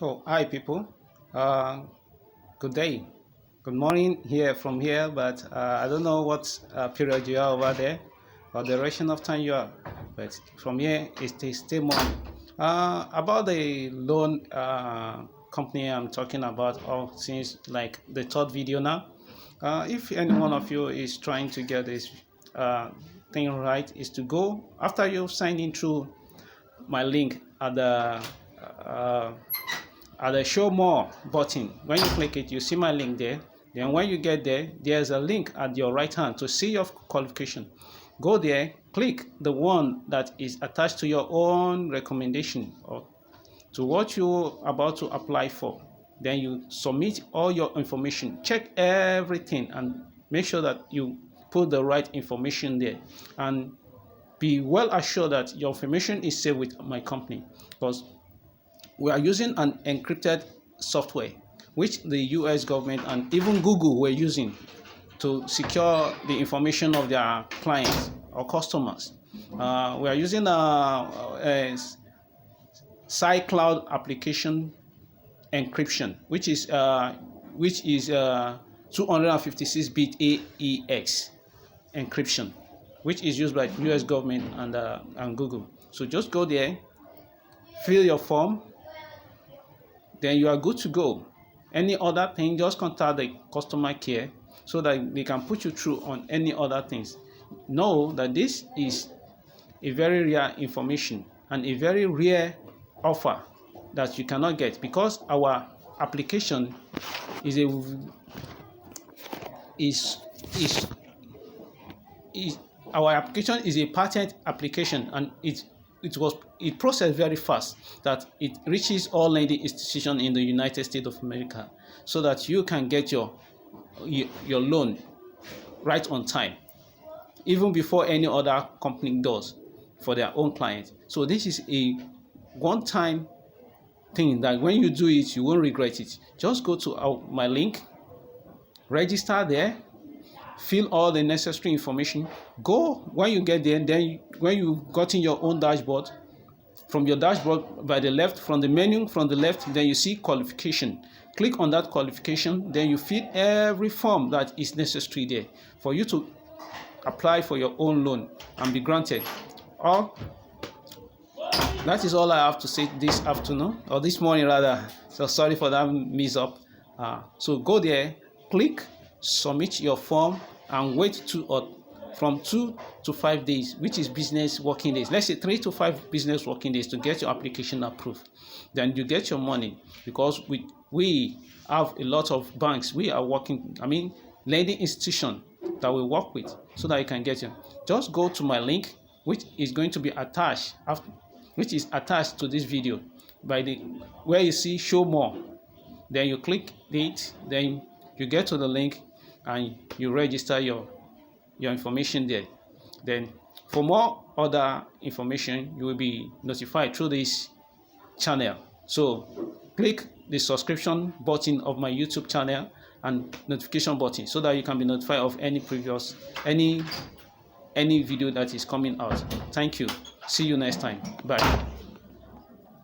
Oh, hi people. Uh, Good day. Good morning here from here, but I don't know what period you are over there or the duration of time you are. But from here, it's still morning. About the loan company I'm talking about, or since like the third video now. If any one of you is trying to get this uh, thing right, is to go after you've signed in through my link uh, at the show more button. When you click it, you see my link there. Then when you get there, there's a link at your right hand to see your qualification. Go there, click the one that is attached to your own recommendation or to what you're about to apply for. Then you submit all your information, check everything, and make sure that you put the right information there, and be well assured that your information is safe with my company, because we are using an encrypted software which the US government and even Google were using to secure the information of their clients or customers. We are using a Syscloud Application encryption, which is 256-bit AEX encryption, which is used by US government and Google. So just go there, fill your form, then you are good to go. Any other thing, just contact the customer care so that they can put you through on any other things. Know that this is a very rare information and a very rare offer that you cannot get, because our application is a is our application is a patent application, and it processed very fast, that it reaches all lending institutions in the United States of America, so that you can get your loan right on time, even before any other company does for their own clients. So this is a one-time thing that when you do it, you won't regret it. Just go to my link, register there, fill all the necessary information. Go when you get there, then when you've gotten your own dashboard, from your dashboard by the left, from the menu from the left, then you see qualification. Click on that qualification, then you fill every form that is necessary there for you to apply for your own loan and be granted. That is all I have to say this afternoon, or this morning rather. So sorry for that mess up. So go there, click, submit your form, and wait from 2 to 5 days, which is business working days. Let's say 3 to 5 business working days to get your application approved. Then you get your money, because we have a lot of banks. We are working, lending institution that we work with, so that you can get it. Just go to my link, which is going to be attached to this video where you see show more. Then you click it, then you get to the link and you register your information there. Then for more other information, you will be notified through this channel. So click the subscription button of my YouTube channel and notification button, so that you can be notified of any video that is coming out. Thank you. See you next time. Bye.